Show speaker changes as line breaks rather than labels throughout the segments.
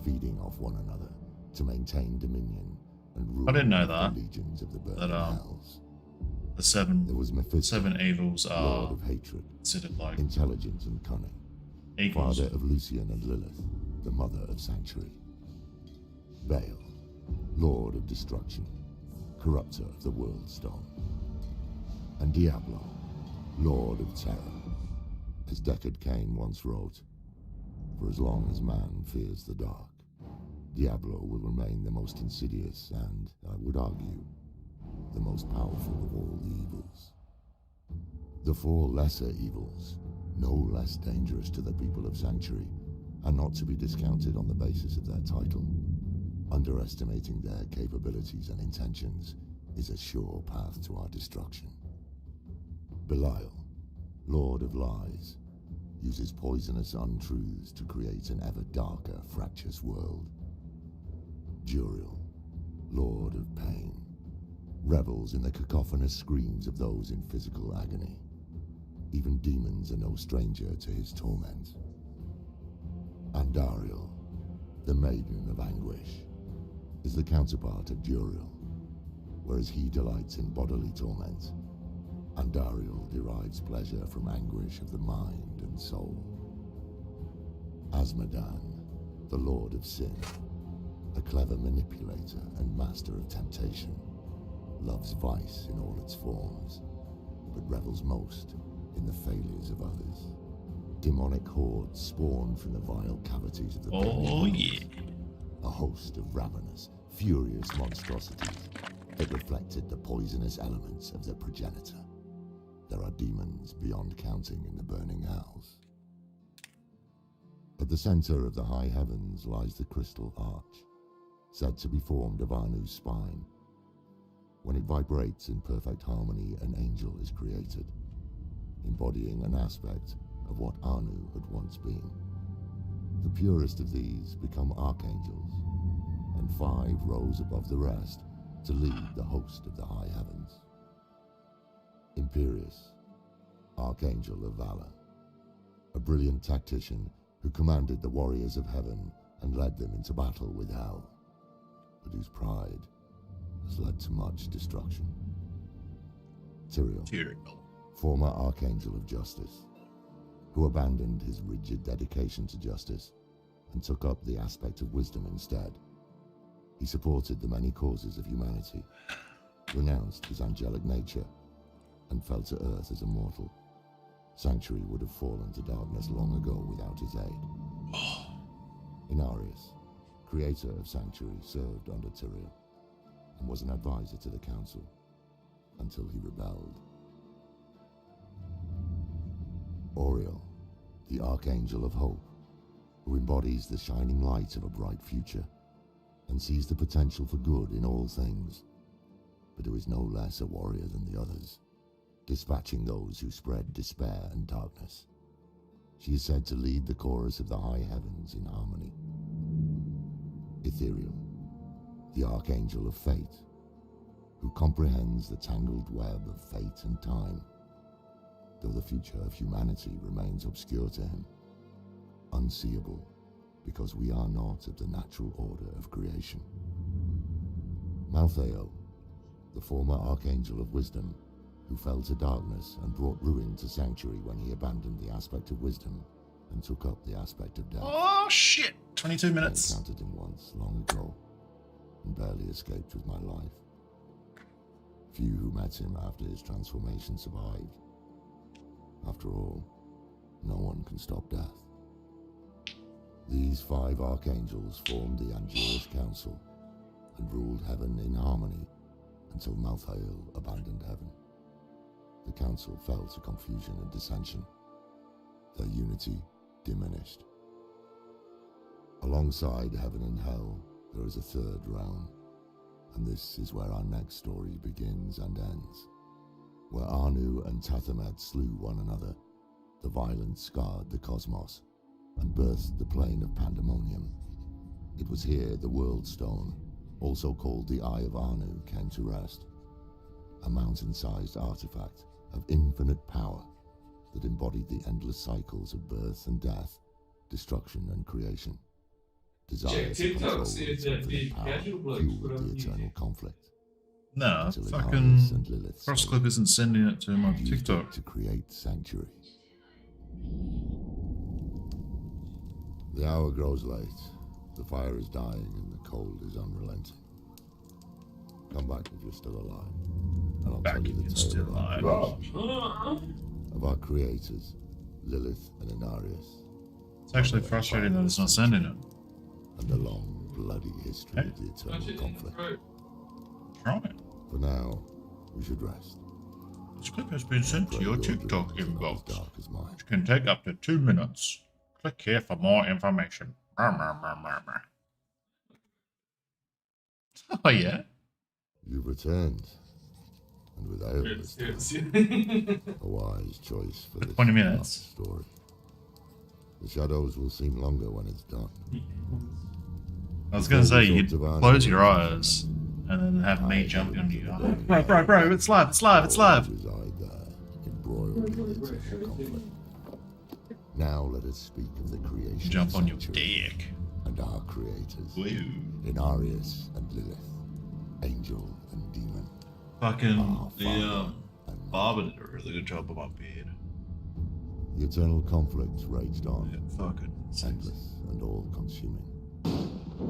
feeding off one another to maintain dominion and rule
I didn't know
the legions of the burning hells.
the
There was Mephisto,
seven evils are
lord of hatred,
considered like
intelligence and cunning,
equals.
father of Lucian and Lilith, the mother of Sanctuary. Baal, lord of destruction, corrupter of the world stone. And Diablo, lord of terror. As Deckard Cain once wrote, "For as long as man fears the dark, Diablo will remain the most insidious and, I would argue, the most powerful of all the evils." The four lesser evils, no less dangerous to the people of Sanctuary, are not to be discounted on the basis of their title. Underestimating their capabilities and intentions is a sure path to our destruction. Belial, lord of lies, uses poisonous untruths to create an ever darker, fractious world. Juriel, lord of pain, revels in the cacophonous screams of those in physical agony. Even demons are no stranger to his torment. Andariel, the maiden of anguish, is the counterpart of Juriel. Whereas he delights in bodily torment, Andariel derives pleasure from anguish of the mind and soul. Asmodan, the lord of sin, a clever manipulator and master of temptation, loves vice in all its forms, but revels most in the failures of others. Demonic hordes spawn from the vile cavities of the a host of ravenous, furious monstrosities that reflected the poisonous elements of their progenitor. There are demons beyond counting in the burning hells. At the center of the high heavens lies the crystal arch, said to be formed of Anu's spine. When it vibrates in perfect harmony, an angel is created, embodying an aspect of what Anu had once been. The purest of these become archangels, and 5 rose above the rest to lead the host of the high heavens. Imperius, archangel of valor, a brilliant tactician who commanded the warriors of heaven and led them into battle with hell, but whose pride has led to much destruction. Tyrael, former archangel of justice, who abandoned his rigid dedication to justice and took up the aspect of wisdom instead. He supported the many causes of humanity, renounced his angelic nature, and fell to earth as a mortal. Sanctuary would have fallen to darkness long ago without his aid. Inarius, creator of Sanctuary, served under Tyrael and was an advisor to the council until he rebelled. Auriel, the archangel of hope, who embodies the shining light of a bright future and sees the potential for good in all things, but who is no less a warrior than the others, dispatching those who spread despair and darkness. She is said to lead the chorus of the high heavens in harmony. Ethereal, the archangel of fate, who comprehends the tangled web of fate and time, though the future of humanity remains obscure to him, unseeable because we are not of the natural order of creation. Malthael, the former archangel of wisdom, who fell to darkness and brought ruin to Sanctuary when he abandoned the aspect of wisdom and took up the aspect of death.
Oh shit, 22 minutes.
I encountered him once, long ago, and barely escaped with my life. Few who met him after his transformation survived. After all, no one can stop death. These 5 archangels formed the Angelus Council and ruled heaven in harmony until Malthael abandoned heaven. The council fell to confusion and dissension. Their unity diminished. Alongside heaven and hell, there is a third realm, and this is where our next story begins and ends. Where Anu and Tathamet slew one another, the violence scarred the cosmos and birthed the plane of pandemonium. It was here the World Stone, also called the Eye of Anu, came to rest, a mountain-sized artifact of infinite power that embodied the endless cycles of birth and death, destruction and creation. Desire to control its infinite power fueled the eternal conflict.
No,
Until Inarius
fucking
and Lilith
Crossclip isn't sending it to my
used
TikTok.
it to create Sanctuary. The hour grows late. The fire is dying and the cold is unrelenting. Come back if you're still alive, and I'll
Back
tell you
if
the
you're
tale
still
of our
alive.
creation, of our creators, Lilith and Inarius,
It's actually frustrating that it's not sending it.
and the long, bloody history of the eternal conflict.
Try it.
For now, we should rest.
This clip has been sent to
Pray
your
your
TikTok
dreams are not as
inbox,
dark as mine.
which can take up to 2 minutes. Click here for more information. Oh yeah?
You've returned, and with Ale this time, a wise choice for this
20 minutes.
story. The shadows will seem longer when it's done.
I was gonna say, you could close your eyes and then have me jump on you. Oh, bro, it's live, it's live, it's live.
Reside there, embroiled in the eternal conflict. Now let us speak of the creation
Jump on your
sanctuary
dick.
and our creators,
Woo.
Inarius and Lilith, angel and demon.
Fucking, the,
and
Barb did a really good job of my beard.
the eternal conflict raged on,
Yeah, fucking.
endless and all-consuming.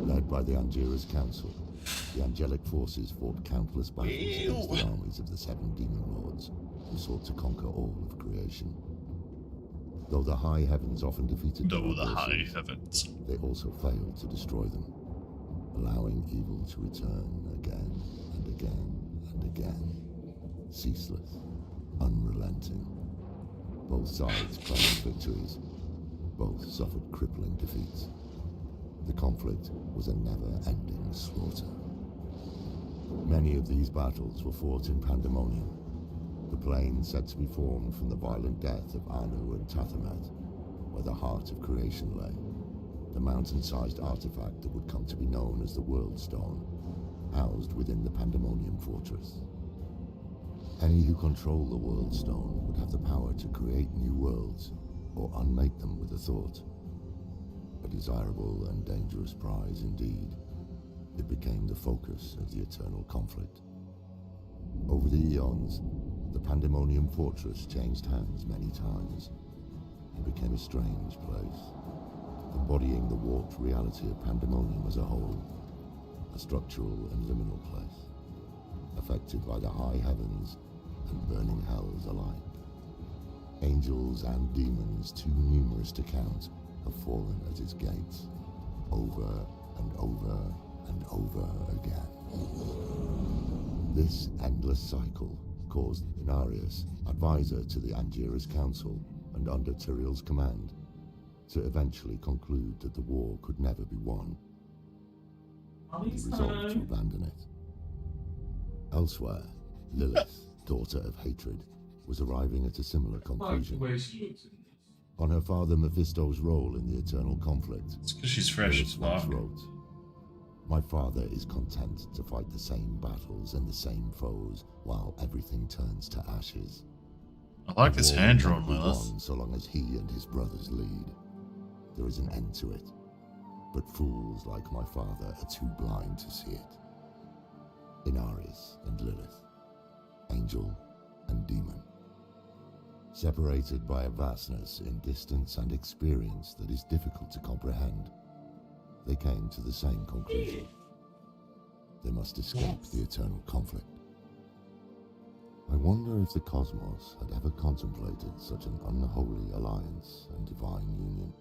Led by the Angera's Council, the angelic forces fought countless battles against the armies of the seven demon lords, who sought to conquer all of creation. Though the high heavens often defeated
Though the
forces,
high heavens.
they also failed to destroy them, allowing evil to return again and again and again, ceaseless, unrelenting. Both sides claimed victories, both suffered crippling defeats. The conflict was a never-ending slaughter. Many of these battles were fought in Pandemonium, the plane said to be formed from the violent death of Anu and Tathamet, where the heart of creation lay, the mountain-sized artifact that would come to be known as the World Stone, housed within the Pandemonium fortress. Any who control the World Stone would have the power to create new worlds, or unmake them with a thought. A desirable and dangerous prize indeed. It became the focus of the eternal conflict. Over the eons, the Pandemonium fortress changed hands many times. It became a strange place, embodying the warped reality of Pandemonium as a whole, a structural and liminal place, affected by the high heavens and burning hells alike. Angels and demons, too numerous to count, have fallen at its gates, over and over and over again. This endless cycle caused Inarius, advisor to the Angera's Council and under Tyrael's command, to eventually conclude that the war could never be won. He resolved to abandon it. Elsewhere, Lilith, daughter of hatred, was arriving at a similar conclusion. On her father Mephisto's role in the eternal conflict,
It's because she's fresh as
Lilith once
fuck.
wrote, "My father is content to fight the same battles and the same foes, while everything turns to ashes.
I like this
The war
hand
will
drawn,
never be
Lilith.
won so long as he and his brothers lead. There is an end to it, but fools like my father are too blind to see it." Inarius and Lilith, angel and demon, separated by a vastness in distance and experience that is difficult to comprehend, they came to the same conclusion. They must escape the eternal conflict. I wonder if the cosmos had ever contemplated such an unholy alliance and divine union.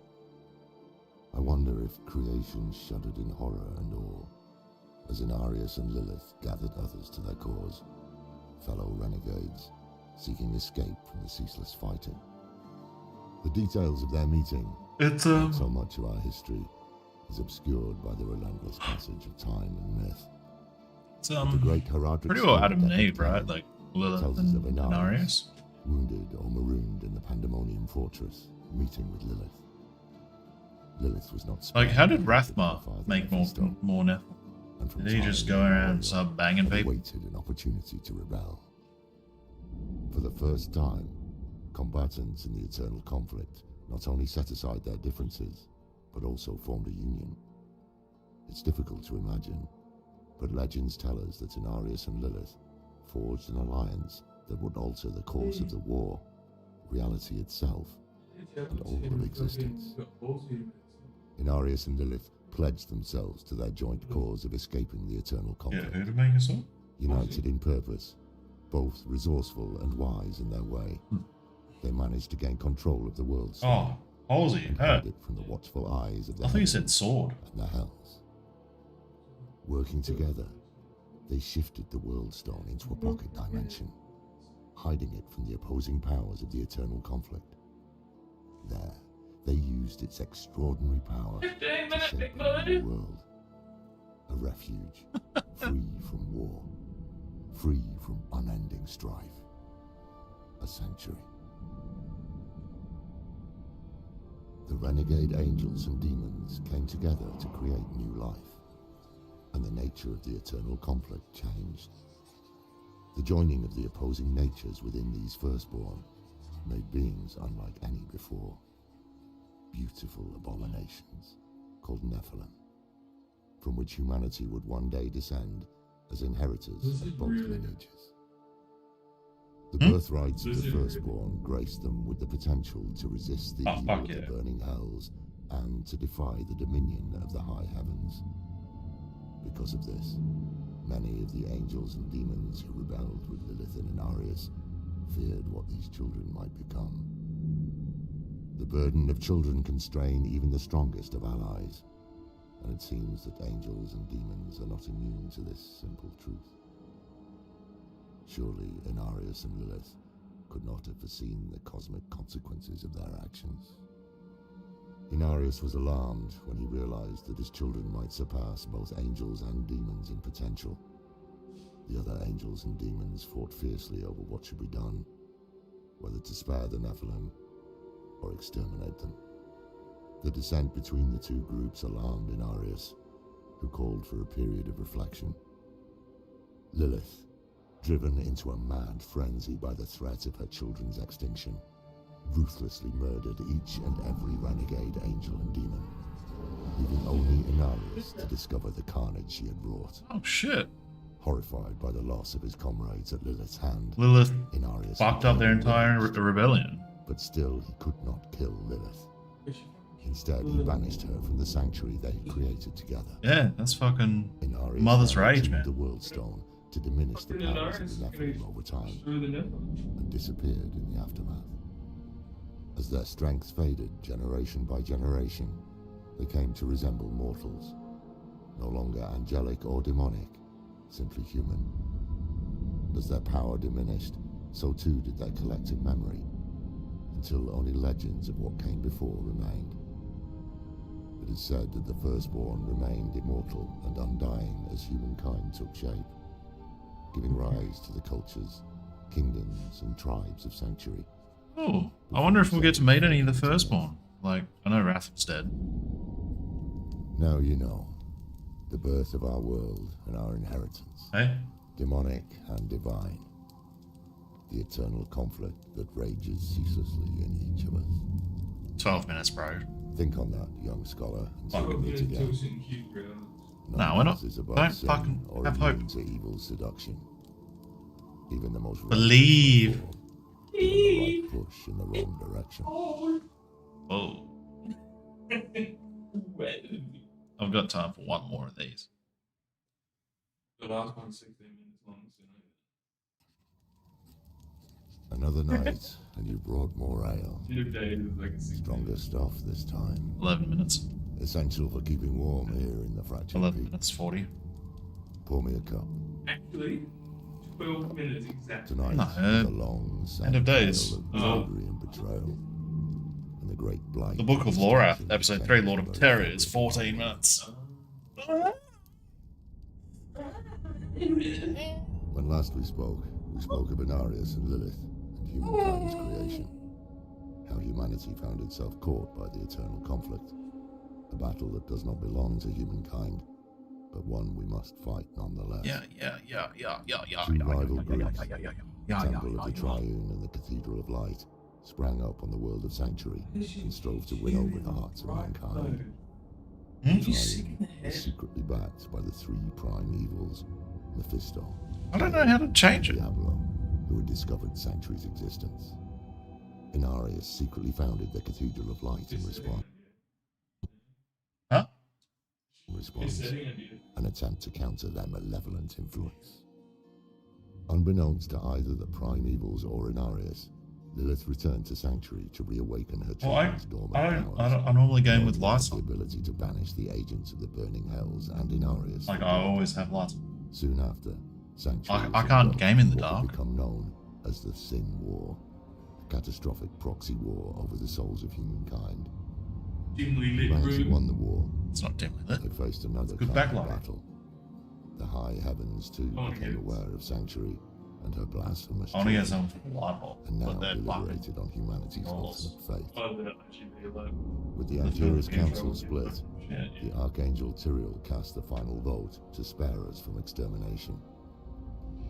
I wonder if creation shuddered in horror and awe, as Inarius and Lilith gathered others to their cause, fellow renegades, seeking escape from the ceaseless fighting. The details of their meeting,
It's,
like so much of our history, is obscured by the relentless passage of time and myth.
it's,
The great Herodric
pretty well
story
Adam and
that
Eve, right?
tells
Like, Lilith
us of
and Inarius.
wounded or marooned in the Pandemonium fortress, meeting with Lilith. Lilith was not
Like, how did
spared by her
Rathma
father
make
Mephisto,
more Nephil?
and from
Did he just
time
go around and
immemorial,
start banging people?
awaited an opportunity to rebel. For the first time, combatants in the eternal conflict not only set aside their differences, but also formed a union. It's difficult to imagine, but legends tell us that Inarius and Lilith forged an alliance that would alter the course of the war, reality itself, and all of existence. Inarius and Lilith pledged themselves to their joint cause of escaping the eternal conflict.
Yeah, who to make a song?
United in purpose, both resourceful and wise in their way, they managed to gain control of the world
Oh, Halsey,
and hide it from the watchful eyes of the
I thought you said
heavens
sword.
and the hells. Working together, they shifted the world stone into a pocket dimension, hiding it from the opposing powers of the eternal conflict. There, they used its extraordinary power to shape a new world. A refuge, free from war, free from unending strife. A sanctuary. The renegade angels and demons came together to create new life, and the nature of the eternal conflict changed. The joining of the opposing natures within these firstborn made beings unlike any before. Beautiful abominations called Nephilim, from which humanity would one day descend as inheritors of both lineages. The birthrights of the firstborn graced them with the potential to resist the evil of the burning hells and to defy the dominion of the high heavens. Because of this, many of the angels and demons who rebelled with Lilith and Inarius feared what these children might become. The burden of children can strain even the strongest of allies, and it seems that angels and demons are not immune to this simple truth. Surely Inarius and Lilith could not have foreseen the cosmic consequences of their actions. Inarius was alarmed when he realized that his children might surpass both angels and demons in potential. The other angels and demons fought fiercely over what should be done, whether to spare the Nephilim or exterminate them. The dissent between the two groups alarmed Inarius, who called for a period of reflection. Lilith, driven into a mad frenzy by the threat of her children's extinction, ruthlessly murdered each and every renegade angel and demon, leaving only Inarius to discover the carnage she had wrought.
Oh shit.
Horrified by the loss of his comrades at Lilith's hand,
Lilith
Inarius
fucked up their entire rebellion.
But still he could not kill Lilith. Instead, he banished her from the sanctuary they had created together.
Yeah, that's fucking
Inarius
mother's rage, man.
the world stone to diminish the powers of the Nephilim over time, and disappeared in the aftermath. As their strength faded generation by generation, they came to resemble mortals, no longer angelic or demonic, simply human. And as their power diminished, so too did their collective memory, until only legends of what came before remained. It is said that the firstborn remained immortal and undying as humankind took shape, giving rise to the cultures, kingdoms, and tribes of Sanctuary.
Oh, I wonder if we'll get to meet any of the firstborn. Like, I know Rath's dead.
Now you know, the birth of our world and our inheritance.
Hey?
Demonic and divine. The eternal conflict that rages ceaselessly in each of us.
12 minutes, bro.
Think on that, young scholar, until we meet again.
No, we're not. Don't
sin
fucking
or
have hope.
immune to evil seduction. Even the most
Believe.
the right push in the wrong direction.
Oh. I've got time for one more of these.
The last one's 16 minutes long, so
Another night, and you brought more ale.
2 days is like a 16.
Stronger stuff this time.
11 minutes.
Essential for keeping warm here in the fractured
11
peak.
minutes 40.
Pour me a cup.
Actually, 12 minutes exactly.
Tonight
No,
is a long, sad
end of days.
tale of bravery and betrayal. And the great blight.
The Book of Lorath, Episode 3, Lord of Terror, is 14 minutes.
When last we spoke of Inarius and Lilith and humankind's creation. How humanity found itself caught by the eternal conflict. A battle that does not belong to humankind, but one we must fight nonetheless. Two rival groups, the Temple of the Triune and the Cathedral of Light, sprang up on the world of Sanctuary and strove to win over the hearts of mankind.
Hmm?
Triumph was secretly backed by the three prime evils, Mephisto,
I don't know how to change it.
Diablo, who had discovered Sanctuary's existence. Inarius secretly founded the Cathedral of Light in response.
Huh?
An attempt to counter their malevolent influence. Unbeknownst to either the prime evils or Inarius, Lilith returned to Sanctuary to reawaken her children's dormant powers.
I normally game with
knowing
lights
the
on.
ability to banish the agents of the Burning Hells and Inarius.
Like, I always have lights on.
Soon after, Sanctuary
I can't game in the
what
dark.
would become known as the Sin War, a catastrophic proxy war over the souls of humankind. Humanity won the war.
It's not dimly lit.
They faced another
Good
kind of
backlight.
battle. The high heavens too became aware of Sanctuary and her blasphemous
I want to get
children,
something from the light bulb,
and now
but they're
deliberated on humanity's
Balls.
ultimate fate.
Oh, that actually be like.
With the
The
Antares
Philippines
Council
road.
split,
Yeah,
the Archangel Tyrael cast the final vote to spare us from extermination.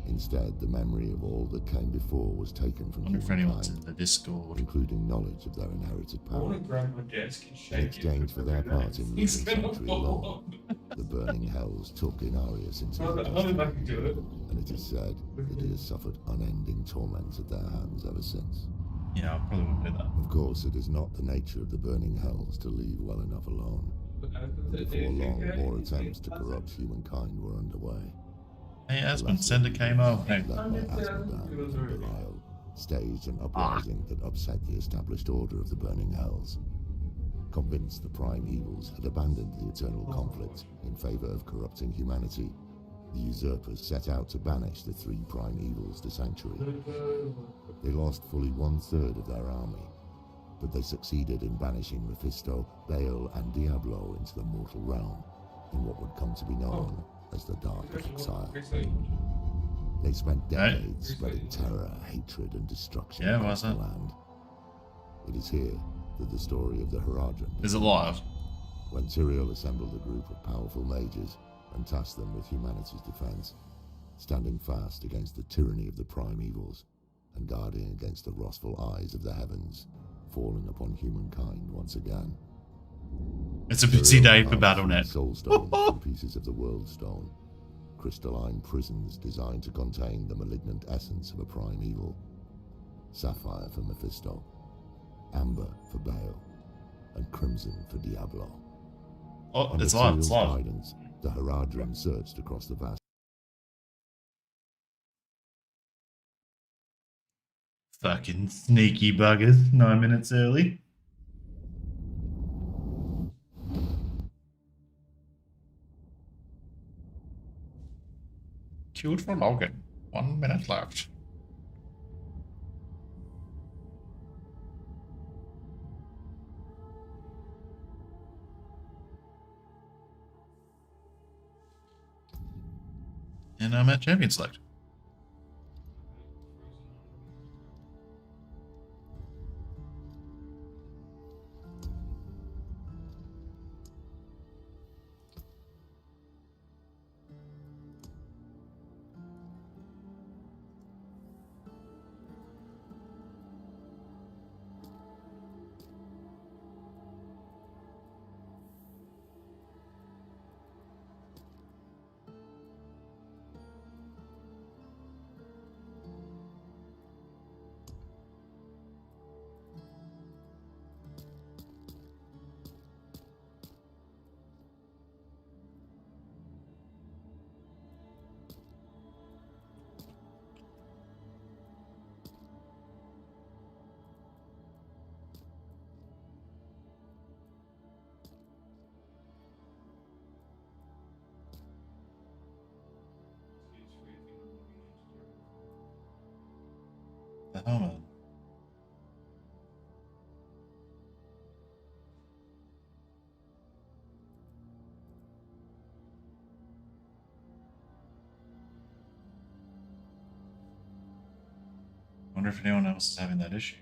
Instead, the memory of all that came before was taken
I
from
wonder if anyone's in
humankind,
the Discord.
including knowledge of their inherited
I want
power.
to grab my desk and
In
shake it.
exchange for their part in leaving
He's gonna
Sanctuary
fall
alone,
off.
the Burning Hells took Inarius into
I
their
don't know if I
destiny,
can do it.
and it is said that he has suffered unending torment at their hands ever since.
Yeah, I probably wouldn't do that.
Of course, it is not the nature of the Burning Hells to leave well enough alone. And before long, more attempts to corrupt humankind were underway.
Hey, Aspen, send a KMO. Hey.
Led by Asmodan and Belial, staged an uprising that upset the established order of the Burning Hells. Convinced the prime evils had abandoned the eternal conflict in favor of corrupting humanity, the usurpers set out to banish the three prime evils to Sanctuary. They lost fully 1/3 of their army, but they succeeded in banishing Mephisto, Baal, and Diablo into the mortal realm, in what would come to be known as the Dark Exile. They spent decades spreading terror, hatred, and destruction
Yeah,
across
why's
the
that?
land. It is here that the story of the Haradrim
Is it live?
when Tyrael assembled a group of powerful mages and tasked them with humanity's defense, standing fast against the tyranny of the prime evils and guarding against the wrathful eyes of the heavens, falling upon humankind once again.
It's a busy
Tyrael
day for
carved
Battle.net.
Soulstone from pieces of the World Stone, crystalline prisons designed to contain the malignant essence of a prime evil. Sapphire for Mephisto, amber for Baal, and crimson for Diablo.
Oh,
Under
it's live, it's
Tyrael's
live.
guidance, the Haradrim searched across the vast
Fucking sneaky buggers. 9 minutes early. Queued for Logan. 1 minute left. And I'm at champion select. The hell, man. Wonder if anyone else is having that issue.